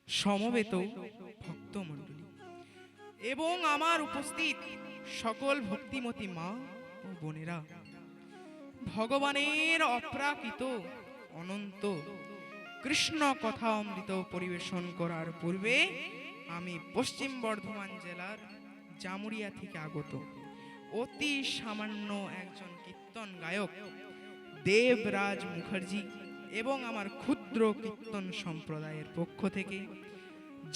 সমবেত ভক্তমণ্ডলী এবং আমার উপস্থিত সকল ভক্তিমতী মা ও বোনেরা, ভগবানের অপ্রাকৃত অনন্ত কৃষ্ণ কথা অমৃত পরিবেশন করার পূর্বে আমি পশ্চিম বর্ধমান জেলার জামুরিয়া থেকে আগত অতি সামান্য একজন কীর্তন গায়ক দেবরাজ মুখার্জি এবং আমার ক্ষুদ্র কীর্তন সম্প্রদায়ের পক্ষ থেকে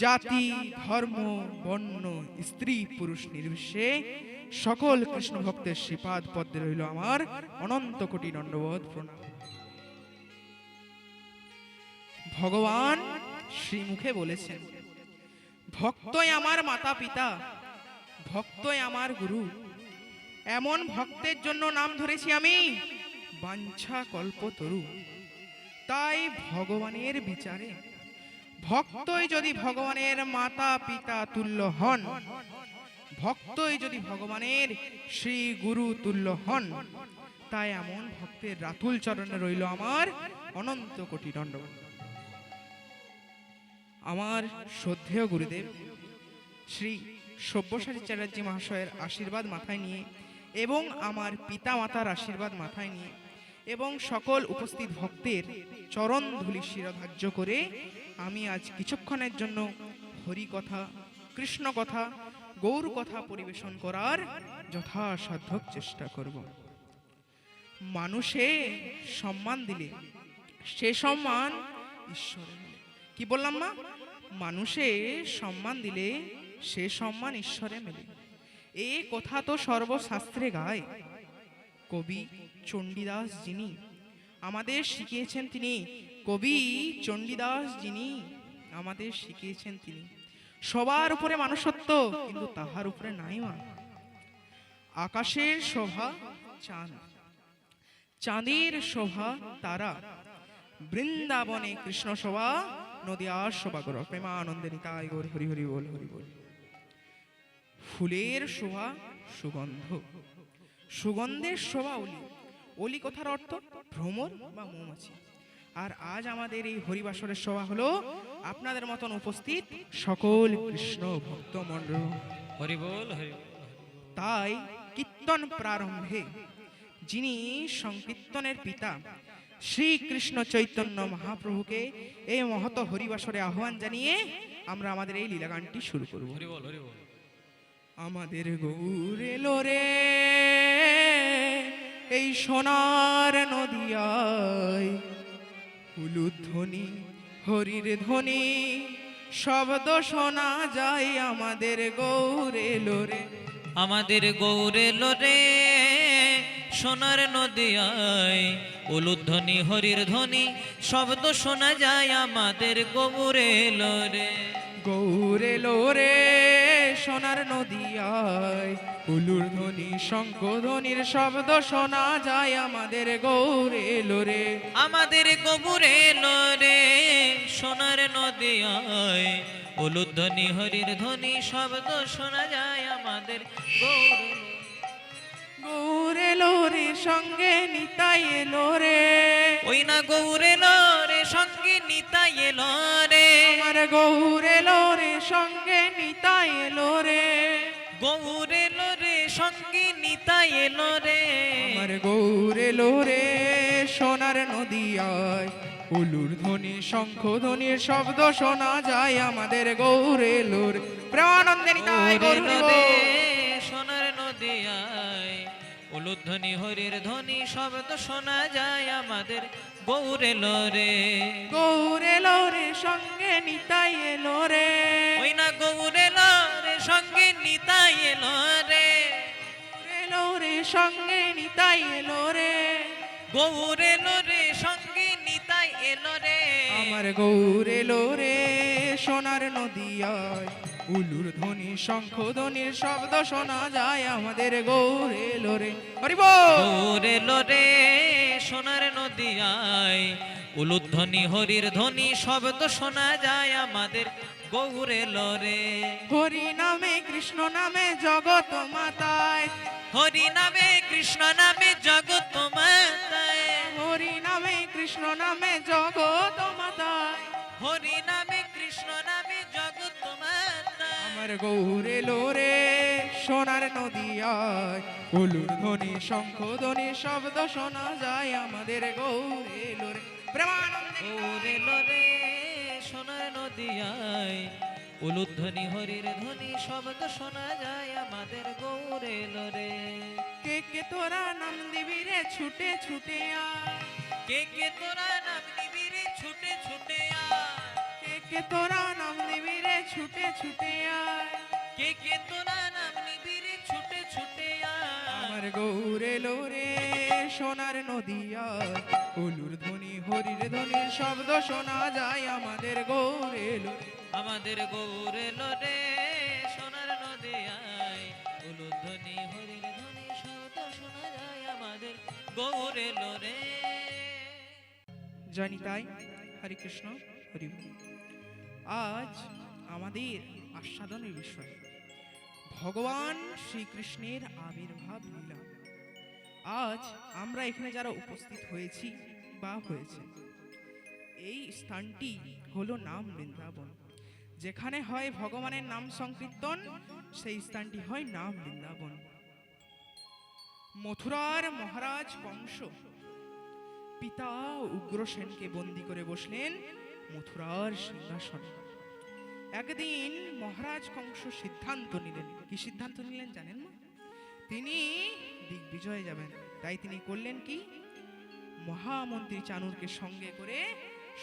জাতি, ধর্ম, বর্ণ, স্ত্রী, পুরুষ নির্বিশেষে সকল কৃষ্ণ ভক্তের শ্রীপাদ পদ্মে রইল আমার অনন্ত কোটি দণ্ডবোধ প্রণাম। ভগবান শ্রীমুখে বলেছেন, ভক্তই আমার মাতা পিতা, ভক্তই আমার গুরু। এমন ভক্তের জন্য নাম ধরেছি আমি বাঞ্ছা কল্পতরু। তাই ভগবানের বিচারে ভক্তই যদি ভগবানের মাতা পিতা তুল্য হন, ভক্তই যদি ভগবানের শ্রী গুরু তুল্য হন, তাই এমন ভক্তের রাতুল চরণে রইল আমার অনন্ত কোটি দণ্ডবোধ। আমার শ্রদ্ধেয় গুরুদেব শ্রী সব্যসাচী চ্যাটার্জি মহাশয়ের আশীর্বাদ মাথায় নিয়ে এবং আমার পিতা মাতার আশীর্বাদ মাথায় নিয়ে এবং সকল উপস্থিত ভক্তের চরণ ধূলি শিরোধার্য করে আমি আজ কিছুক্ষণের জন্য হরি কথা, কৃষ্ণ কথা, গৌর কথা পরিবেশন করার যথাসাধ্য চেষ্টা করব। মানুষে সম্মান দিলে সে সম্মান ঈশ্বরে মেলে। কি বললাম মা? মানুষে সম্মান দিলে সে সম্মান ঈশ্বরে মেলে। এ কথা তো সর্বশাস্ত্রে গায়। কবি চণ্ডীদাস যিনি আমাদের শিখিয়েছেন, তিনি কবি চণ্ডীদাস যিনি আমাদের শিখিয়েছেন, তিনি সবার উপরে মানুষত্ব, কিন্তু তাহার উপরে নাই মা। আকাশের শোভা চাঁদ, চাঁদের শোভা তারা, বৃন্দাবনে কৃষ্ণ শোভা, নদিয়ার শোভা গৌর প্রেমানন্দে নিতাই গৌর হরি হরি বল হরি বল। ফুলের শোভা সুগন্ধ, সুগন্ধের শোভা অলি। অলি কথার অর্থ ভ্রমর বা মৌমাছি। আর আজ আমাদের এই হরিবাসরের শোভা হলো আপনাদের মতন উপস্থিত সকল কৃষ্ণ ভক্ত মণ্ডল। হরি বল হরি বল। তাই কীর্তন প্রারম্ভে যিনি সংকীর্তনের পিতা শ্রীকৃষ্ণ চৈতন্য মহাপ্রভুকে এই মহত হরিবাসরে আহ্বান জানিয়ে আমরা আমাদের এই লীলাগানটি শুরু করব। হরি বল হরি বল। আমাদের গৌর এলো রে এই সোনার নদিয়ায়, হুলুর ধ্বনি হরির ধ্বনি শব্দ শোনা যায়। আমাদের গৌর এলো রে, আমাদের গৌরে লোরে সোনার নদিয়ায়, উলুধ্বনি হরির ধ্বনি শব্দ শোনা যায়। আমাদের গৌরে লোরে, গৌর এলো রে সোনার নদিয়ায়, হুলুর ধ্বনি শঙ্খ ধ্বনির শব্দ শোনা যায়। আমাদের গৌর এলো রে, আমাদের গৌরে লোরে সোনার নদিয়ায়, উলুধ্বনি হরির ধ্বনি শব্দ শোনা যায়। আমাদের গৌরে গৌর এলো রে সঙ্গে নিতাই এলো রে, ওই না গৌরে লোরে সঙ্গে নিতাই এলো রে, আমার গৌর এলো রে সঙ্গে নিতাই এলো রে, গৌরে লোরে সঙ্গে নিতাই এলো রে, আমার গৌর এলো রে সোনার নদিয়ায়, হুলুর ধ্বনি শঙ্খ ধ্বনির শব্দ শোনা যায়। আমাদের গৌর এলো রে প্রেমানন্দে নিতাই গৌর হরি বল। সোনার নদিয়ায়, উলুধ্বনি হরির ধ্বনি শব্দ শোনা যায়। আমাদের গৌরে লোরে, গৌর এলো রে সঙ্গে নিতাই এলো রে, ওই না গৌরে লোরে সঙ্গে নিতাই এলো রে, এলো রে সঙ্গে নিতাই এলো রে, গৌরে লোরে সঙ্গে নিতাই এলো রে, আমার গৌর এলো রে সোনার নদিয়ায়, উলুর ধ্বনি শঙ্খ ধ্বনির শব্দ শোনা যায়। আমাদের গৌর এলো রে হরি বল। গৌরে লোরে সোনার নদিয়ায়, উলুধ্বনি হরির ধ্বনি শব্দ শোনা যায়। আমাদের গৌরে লোরে, হরি নামে কৃষ্ণ নামে জগৎ মাতায়, হরি নামে কৃষ্ণ নামে জগৎ মাতায়, হরি নামে কৃষ্ণ নামে জগৎ মাতায়, হরি নামে কৃষ্ণ কৃষ্ণ নামে জগৎ তোমার দায়। আমার গৌরে লোরে সোনার নদিয়ায় উলুর ধ্বনি শঙ্খ ধ্বনি শব্দ শোনা যায় আমাদের গৌরে লোরে প্রেমানন্দে ওরে লোরে সোনার নদিয়ায় উলুধ্বনি হরির ধ্বনি শব্দ শোনা যায় আমাদের গৌরে লোরে। কে কে তোরা নাম দিবি রে ছুটে ছুটে আয় কে কে তোরা নাম নিবি রে ছুটে ছুটে আয়। কে কে তোরা নাম দিবি রে ছুটে ছুটে আয় কে কে তোরা নাম নিবি রে ছুটে ছুটে আয়। আমার গৌরে লোরে সোনার নদিয়ায় উলুর ধ্বনি হরির ধ্বনির শব্দ শোনা যায় আমাদের গৌরে লোরে। আমাদের গৌরে লোরে সোনার নদিয়ায় উলুধ্বনি হরির ধ্বনি শব্দ শোনা যায় আমাদের গৌরে লোরে। জয় নিতাই, হরে কৃষ্ণ, হরি বল। আজ আমাদের আস্বাদনের বিষয় ভগবান শ্রীকৃষ্ণের আবির্ভাব লীলা। আজ আমরা এখানে যারা উপস্থিত হয়েছি বা হয়েছে, এই স্থানটি হলো নাম বৃন্দাবন। যেখানে হয় ভগবানের নাম সংকীর্তন, সেই স্থানটি হয় নাম বৃন্দাবন। মথুরার মহারাজ কংস পিতা উগ্রসেনকে বন্দী করে বসলেন মথুরার সিংহাসনে। একদিন মহারাজ কংস সিদ্ধান্ত নিলেন। কি সিদ্ধান্ত নিলেন জানেন না? তিনি দিগ্বিজয়ে যাবেন। তাই তিনি করলেন কি, মহামন্ত্রী চাণুরকে সঙ্গে করে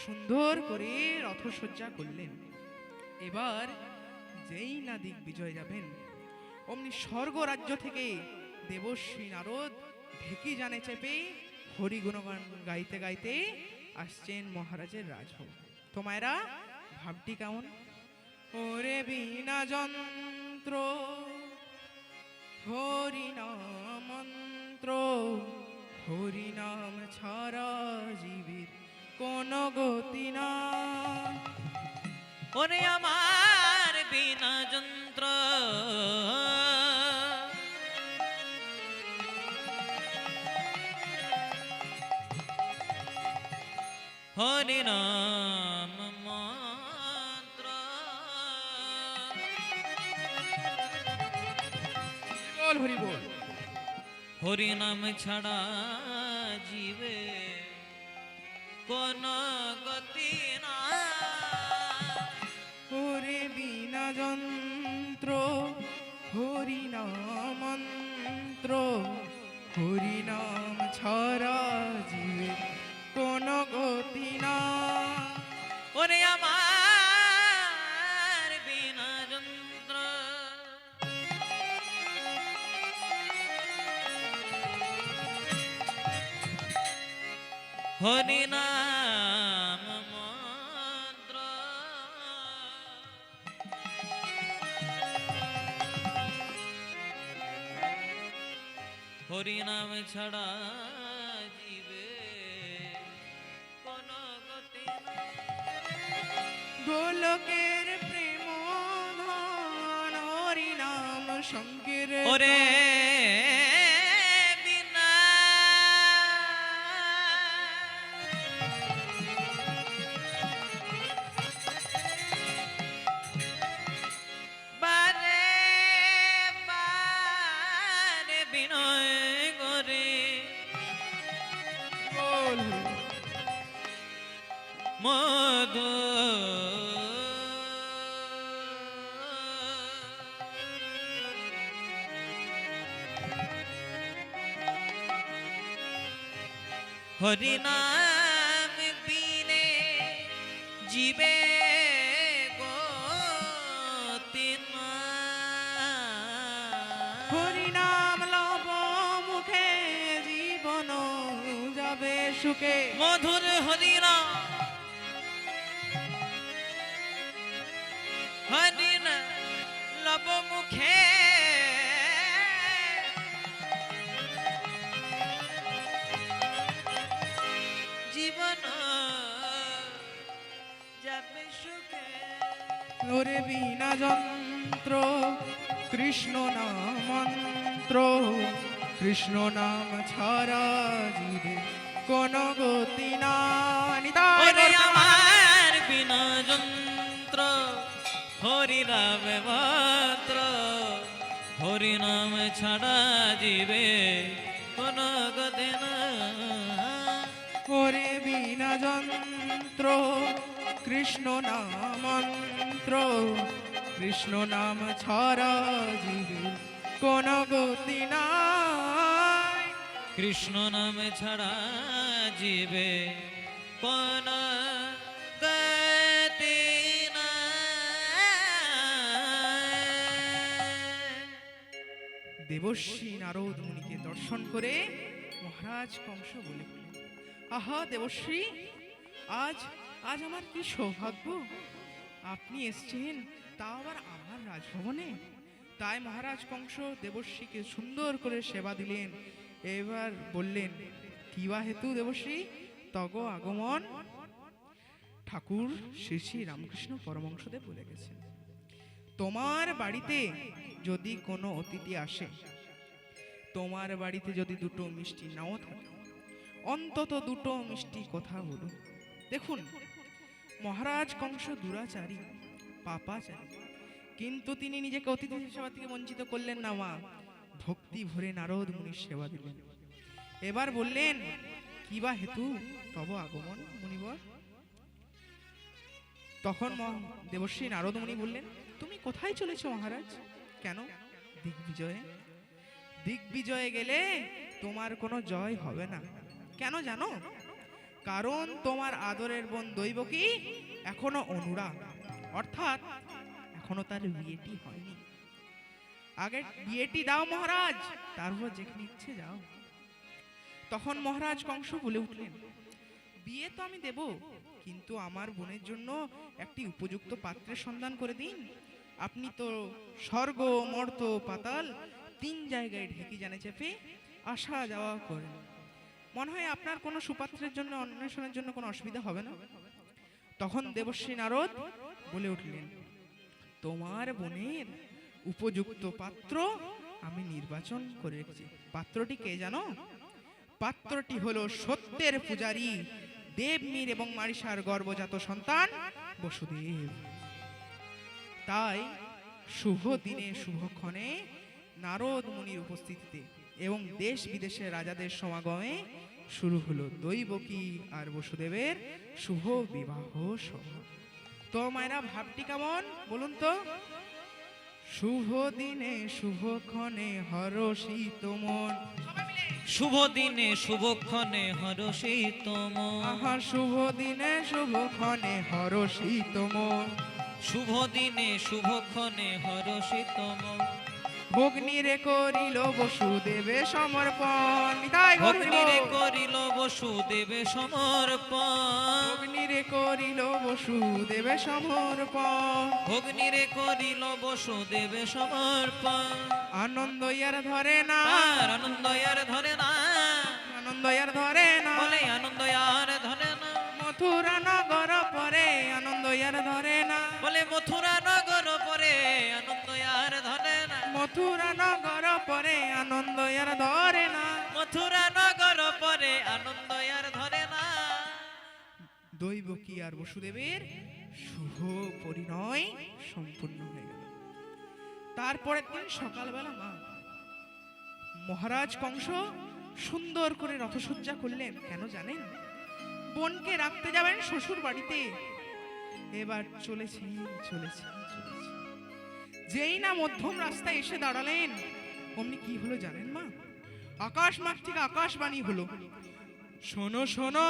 সুন্দর করে রথসজ্জা করলেন। এবার যেই না দিগ্বিজয় যাবেন, অমনি স্বর্গ রাজ্য থেকে দেবশ্রী নারদ ঢেকি জানে চেপে হরি গুণগান গাইতে গাইতে আসছেন মহারাজের রাজভবন। তো মায়েরা, ভাবটি কেমন? ওরে বিনা যন্ত্র হরি নাম মন্ত্র, হরি নাম ছাড়া জীবের কোন গতি না। ওরে আমার বিনা যন্ত্র হরি নাম মন্ত্র, বল হরি বল। হরি নাম ছাড়া জীবে কোন গতি না। ওরে বিনা যন্ত্র হরি নাম মন্ত্র, হরি নাম ছাড়া জীবে কোন গতি না। ওরে আমার বিনা যন্ত্র হরি নাম মন্ত্র, হরি নাম ছাড়া জীবে কোন গতি না। গোলকের প্রেম ধন হরি নাম সংকের ওরে বিনা বারে বারে বিনয় করে বল। মধু হরি নাম বিনে জীবে গতি না। হরি নাম লব মুখে জীবন যাবে সুখে। মধুর হরি নাম হরি নাম লব মুখে জীবন যাবে সুখে। ওরে বিনা যন্ত্র কৃষ্ণ নাম মন্ত্র, কৃষ্ণ নাম ছাড়া জীবে কোন গতি না। নিতাই ওরে গৌর আমার বিনা যন্ত্র গাবে মাত্র হরি নাম ছাড়া জীবে কোনো গতি না ওরে বিনা যন্ত্র কৃষ্ণ নামন্ত্র কৃষ্ণ নাম ছাড়া জীবে কোন গতি নাই কৃষ্ণ নাম ছাড়া জীবে কোন গতি নাই। দেবর্ষী নারদ মুনিকে দর্শন করে মহারাজ কংস বলে উঠলেন, আহা দেবশ্রী, আজ আজ আমার কি সৌভাগ্য, আপনি এসছেন তা আবার আমার রাজভবনে। তাই মহারাজ কংস দেবশ্রীকে সুন্দর করে সেবা দিলেন। এবার বললেন, কি বা হেতু দেবশ্রী তগ আগমন? ঠাকুর শ্রী শ্রী রামকৃষ্ণ পরমহংসদেব বলে গেছেন, তোমার বাড়িতে যদি কোনো অতিথি আসে, তোমার বাড়িতে যদি দুটো মিষ্টি নাও থাকে, অন্তত দুটো মিষ্টি কথা বলুন। দেখুন, মহারাজ কংস দুরাচারী, পাপাচারী, কিন্তু তিনি নিজেকে অতিথি সেবা থেকে বঞ্চিত করলেন না। মা ভক্তি ভরে নারদ মুনির সেবা দিলেন। এবার বললেন, কি বা হেতু তব আগমন মুনিবর? তখন দেবশ্রী নারদ মুনি বললেন, তুমি কোথায় চলেছো মহারাজ? কেন? দিগ্বিজয়ে। দিগ্বিজয়ে গেলে তোমার কোনো জয় হবে না। কেন জানো? কারণ তোমার আদরের বোন দৈবকী এখনো অনুরাগ, অর্থাৎ এখনো তার বিয়েটি হয়নি। আগে বিয়েটি দাও মহারাজ, তারপর যেখানে ইচ্ছে যাও। তখন মহারাজ কংস বলে উঠলেন, বিয়ে তো আমি দেব, কিন্তু আমার বোনের জন্য একটি উপযুক্ত পাত্রের সন্ধান করে দিন। আপনি তো স্বর্গ মর্ত পাতাল তিন জায়গায় ঢেকি জানে চেপে আসা যাওয়া করেন, মনে হয় আপনার কোনো সুপাত্রের জন্য অন্বেষণের জন্য কোনো অসুবিধা হবে না। তখন দেবশ্রী নারদ বলে উঠলেন, তোমার বোনের উপযুক্ত পাত্র আমি নির্বাচন করে রেখেছি। পাত্রটি কে জানো? পাত্রটি হলো সত্যের পূজারী দেবমীর এবং মারিসার গর্ভজাত সন্তান বসুদেব। তাই শুভ দিনে শুভক্ষণে নারদ মুনির উপস্থিতিতে এবং দেশ বিদেশের রাজাদের সমাগমে শুরু হলো দৈবকী আর বসুদেবের শুভ বিবাহ সভা। তো মায়েরা ভাবটি কেমন বলুন তো? শুভ দিনে শুভক্ষণে হরষিত মন, শুভ দিনে শুভক্ষণে হরষিত মন, আহা শুভ দিনে শুভক্ষণে হরষিত মন, শুভ দিনে শুভক্ষণে হরষিত মন, ভগ্নিরে করিল বসুদেবে সমর্পণ। নিতাই গৌর হরি ভগ্নিরে বল। করিল বসুদেবে সমর্পণ, অগ্নিরে করিল বসুদেবে সমর্পণ, ভগ্নিরে করিল বসুদেবে সমর্পণ। আনন্দ ইয়ার ধরে না, তার আনন্দ আর ধরে না, আনন্দ ইয়ার ধরে না, বলে আনন্দ আর ধরে না, মথুরা নগর পরে আনন্দ ইয়ার ধরে না, বলে মথুরা নগর পরে আনন্দ আর ধরে না, মথুরা নগর পরে আনন্দ ইয়ার ধরে না। মথুরা নগর পরে আনন্দ আর ধরে না। দৈবকী আর বসুদেবের শুভ পরিণয় সম্পূর্ণ হয়ে গেল। তারপরের দিন সকালবেলা মহারাজ কংস সুন্দর করে রথসজ্জা করলেন। কেন জানেন? বোনকে রাখতে যাবেন শ্বশুর বাড়িতে। এবার চলেছেন চলেছেন চলেছেন, যেই না মধ্যম রাস্তায় এসে দাঁড়ালেন, অমনি কি হলো জানেন মা? আকাশ মাঠ থেকে আকাশবাণী হলো, শোনো শোনো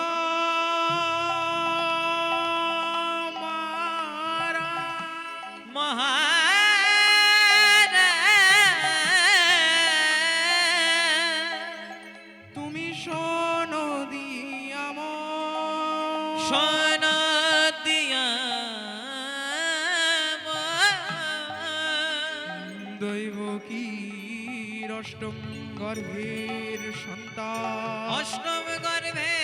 তুমি শোনো দিয়াম, সোনা দিয়া দৈবকীর অষ্টম গর্ভের সন্তান, অষ্টম গর্ভে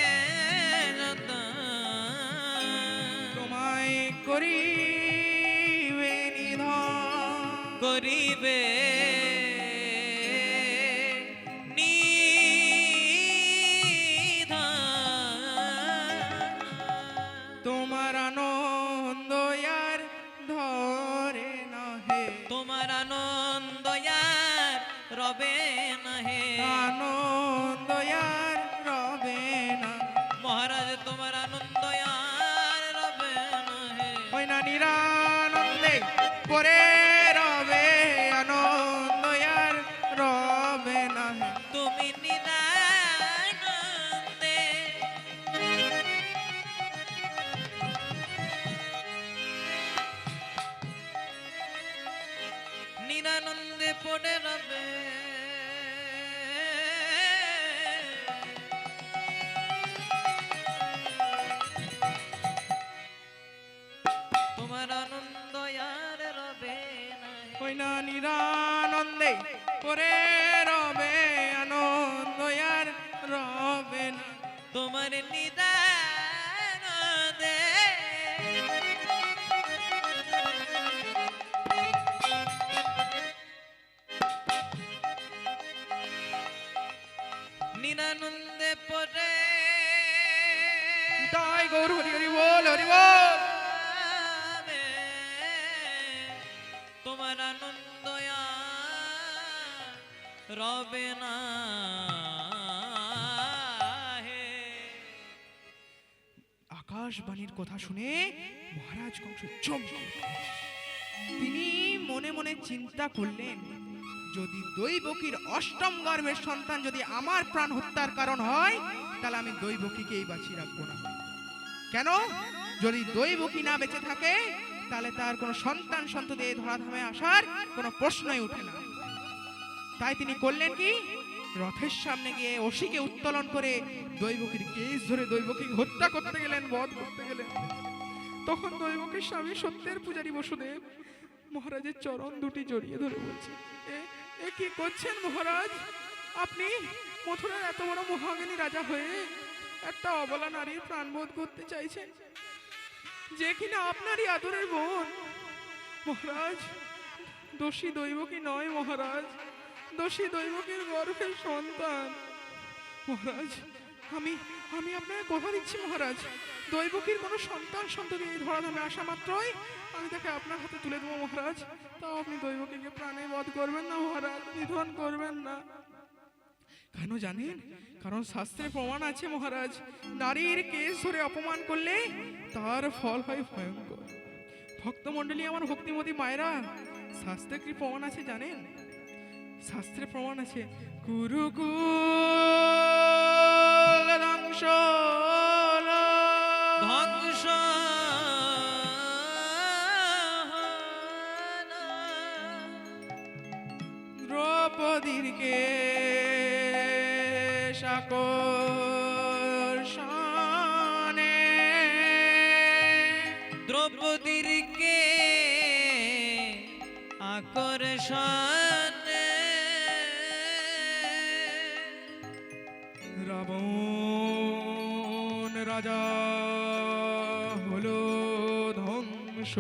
তোমায় করিবে নিধন, করিবে তোমার আনন্দ আর ধরে না, রবে না হে আনন্দ আর রবে না। মহারাজ তোমার আনন্দ আর রবে না হে ওই না নিরানন্দে পরে রবে, আনন্দ আর রবে না। তুমি নিরানন্দে নিরানন্দে পড়ে রবে তোমার আনন্দ আর রবে না হে। ওই না নিরানন্দে পরে রবে, আনন্দ আর রবে না। তোমার নিদানন্দে নিরানন্দে পড়ে তাই গৌর হরি হরি বল, হরি বল। রবে। তোমার আনন্দ আর রবে না হে আকাশবাণীর কথা শুনে মহারাজ কংস চমকে উঠলেন। তিনি মনে মনে চিন্তা করলেন, যদি দৈবকীর অষ্টম গর্ভের সন্তান যদি আমার প্রাণ হত্যার কারণ হয়, তাহলে আমি দৈবকীকেই বাঁচিয়ে রাখবো না। কেন? যদি দৈবকী না বেঁচে থাকে, তাহলে তার কোনো সন্তান সন্ততি এই ধরাধামে আসার কোনো প্রশ্নই ওঠে না। তাই তিনি করলেন কি, রথের সামনে গিয়ে অসিকে উত্তোলন করে দৈবকীর কেশ ধরে দৈবকীকে হত্যা করতে গেলেন, বধ করতে গেলেন। তখন দৈবকীর স্বামী সত্যের পূজারী বসুদেব মহারাজের চরণ দুটি জড়িয়ে ধরে বলছে, এ কি করছেন মহারাজ? আপনি মথুরার এত বড় মহাজ্ঞানী রাজা হয়ে একটা অবলা নারীর প্রাণবোধ করতে চাইছেন, যে কিনা আপনারই আদরের বোন। মহারাজ, দোষী দৈবকী নয় মহারাজ, দোষী দৈবকীর গর্ভের সন্তান। মহারাজ, আমি আমি আপনাকে কথা দিচ্ছি মহারাজ, দৈবকীর কোনো সন্তান সন্ততি এই ধরাধামে আসা মাত্রই আমি তাকে আপনার হাতে তুলে দেবো মহারাজ। তাও আপনি দৈবকীকে প্রাণে বধ করবেন না মহারাজ, নিধন করবেন না। কেন জানেন? কারণ শাস্ত্রে প্রমাণ আছে মহারাজ, নারীর কেশ ধরে অপমান করলে তার ফল হয় ভয়ঙ্কর। ভক্তমণ্ডলী, আমার ভক্তিমতী মায়েরা, শাস্ত্রে কি প্রমাণ আছে জানেন? শাস্ত্রে প্রমাণ আছে, কুরুকুল ধ্বংস ধ্বংস দ্রৌপদীর কেশ আকর্ষণে, দ্রৌপদীর কে আকর্ষণে রাবণ রাজা হলো ধ্বংস,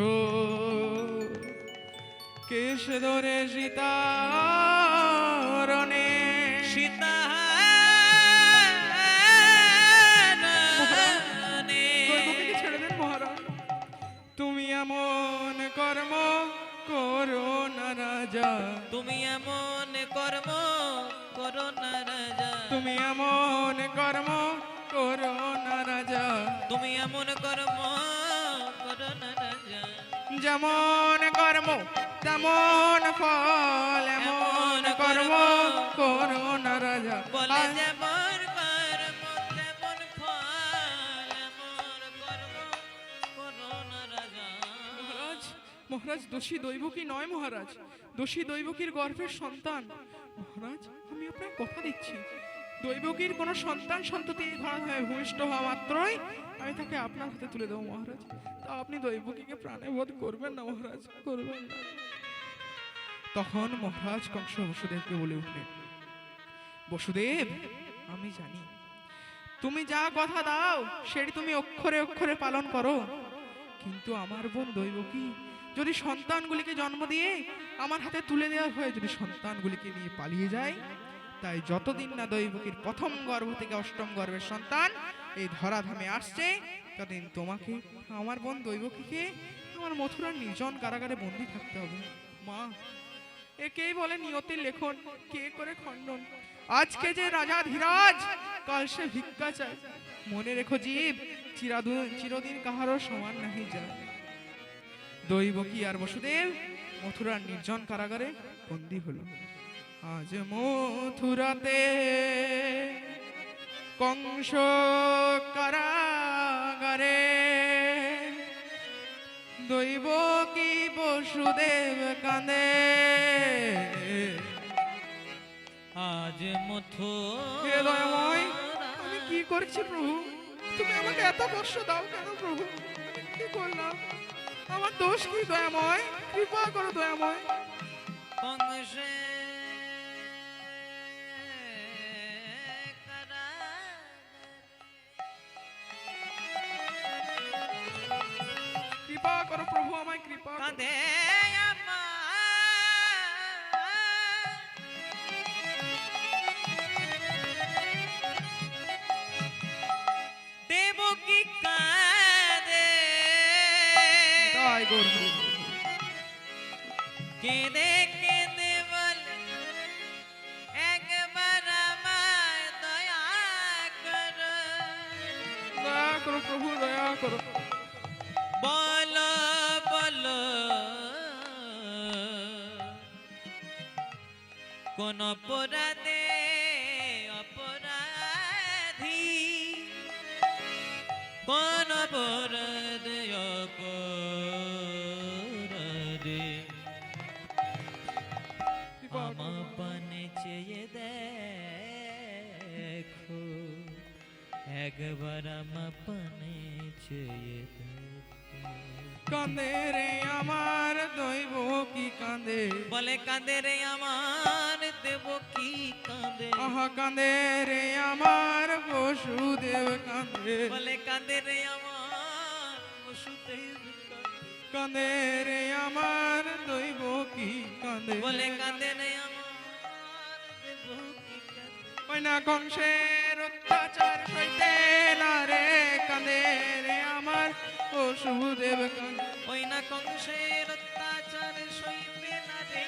কেশ ধরে সীতারণে। সীতা দৈবকীকে ছেড়ে দেন মহারাজ, তুমি এমন কর্ম করো না রাজা, তুমি এমন কর্ম করো না রাজা, তুমি এমন কর্ম করো না রাজা, তুমি এমন কর্ম করো না রাজা, যেমন কর্ম তেমন ফল, এমন কর্ম করো না রাজা। বলে যেমন কর্ম তেমন ফল, এমন কর্ম করো না রাজা। মহারাজ, মহারাজ, দোষী দৈবকী নয় মহারাজ, দোষী দৈবকীর গর্ভের সন্তান। মহারাজ, আমি আপনার কথা দিচ্ছি, দৈবকীর কোনো সন্তান সন্ততি এই ধরাধামে ভূমিষ্ঠ হওয়া মাত্রই আমি তাকে আপনার হাতে তুলে দেবো মহারাজ। তা আপনি দৈবকীকে প্রাণে বধ করবেন না মহারাজ, করবেন না। তখন মহারাজ কংস বসুদেবকে বলে উঠলেন, বসুদেব, আমি জানি তুমি যা কথা দাও সেটি তুমি অক্ষরে অক্ষরে পালন করো, কিন্তু আমার বোন দৈবকী যদি সন্তানগুলিকে জন্ম দিয়ে আমার হাতে তুলে দেওয়ার হয়ে যদি সন্তানগুলিকে নিয়ে পালিয়ে যায়, তাই যতদিন না দৈবকীর প্রথম গর্ভ থেকে অষ্টম গর্ভের সন্তান এই ধরাধামে আসছে, ততদিন তোমাকে, আমার বোন দৈবকীকে আমার মথুরার নির্জন কারাগারে বন্দী থাকতে হবে। মা, একেই বলে নিয়তির লেখন, কে করে খণ্ডন। আজকে যে রাজা ধীরাজ, কাল সে ভিক্ষা চায়। মনে রেখো জীব, চিরদিন কাহারও সমান নাহি যায়। দৈবকী আর বসুদেব মথুরার নির্জন কারাগারে বন্দী হলো। আজ মথুরাতে কংস কারাগারে, দৈবকী বসুদেব কাঁদে। আজ মথু হে দয়াময়, আমি কি করেছি প্রভু? তুমি আমাকে এত কষ্ট দাও কেন প্রভু? আমি কি করলাম? আমার দোষ কি দয়াময়? কৃপা করো দয়াময়। কংসে কৃপা করো প্রভু, আমায় কৃপা করো। কাঁদে দেবকী কাঁদে তাই গৌর কেঁদে কেঁদে বল একবার আমায় দয়া করো। দয়া করো প্রভু, দয়া করো। বলো বলো কোন অপরাধে অপরাধী, কোন অপরাধে অপরাধী কৃপা করো। আমার পানে চেয়ে দেখো, একবার আমার পানে চেয়ে দেখো। কাঁদে রে আমার দৈবকী কাঁদে, বলে কাঁদে রে আমার দেবকী কাঁদে। আহা কাঁদে রে আমার বসুদেব কাঁদে, বলে কাঁদে রে আমার বসুদেব কাঁদে। কাঁদে রে আমার দৈবকী কাঁদে। বলে কাঁদে রে আমার দেবকী কাঁদে। ওই না কংসের অত্যাচার সইতে না রে, কাঁদে রে আমার বসুদেব কাঁদে। ওই না কংসের অত্যাচার সইবে না রে,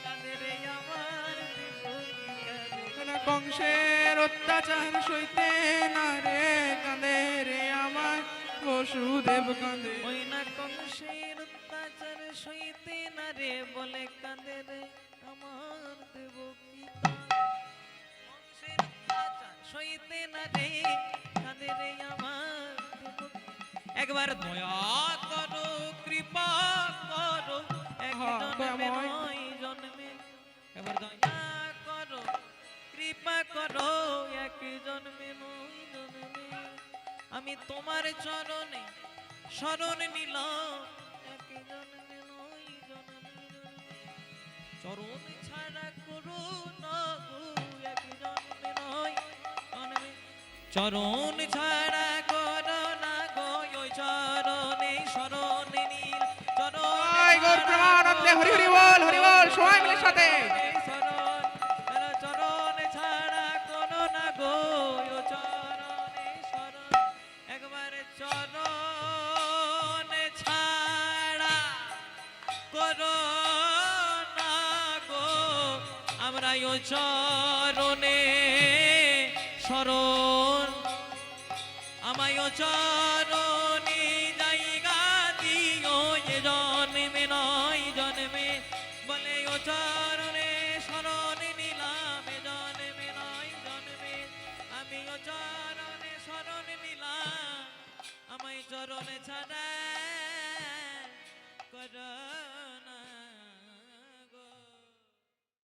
কাঁদে রে আমার দেবকী কাঁদে। ওই না কংসের অত্যাচার সইতে না রে, কাঁদে রে আমার বসুদেব কাঁদে। ওই না কংসের অত্যাচার সইতে না রে, বলে কাঁদে রে আমার দেবকী কাঁদে। কংসের অত্যাচার সইতে না রে, কাঁদে রে আমার দেবকী। একবার দয়া করো, কৃপা করো, এক জন্মে নয় জন্মে। একবার দয়া করো, কৃপা করো, এক জন্মে নয় জন্মে। আমি তোমার চরণে শরণ নিলাম, এক জন্মে নয় জন্মে। চরণ ছাড়া করো না গো, এক জন্মে নয় জন্মে। চরণ ছাড়া করো না গো, ওই চরণে শরণ নীল। জয় গৌর প্রেমানন্দে, হরি হরি বল, হরি বল, সবাই মিলে সাথে। চরণ ছাড়া করো না গো, ও চরণে শরণ। একবার চরণ ছাড়া করো না গো, আমরা ও চরণে শরণ। আমায় ও চরণে জায়গা দিও, এ জন্মে নয় জন্মে। বলে ও চরণে শরণ নিলাম, এ জন্মে নয় জন্মে। আমি ও চরণে শরণ নিলাম, আমায় চরণে ছাড়া করো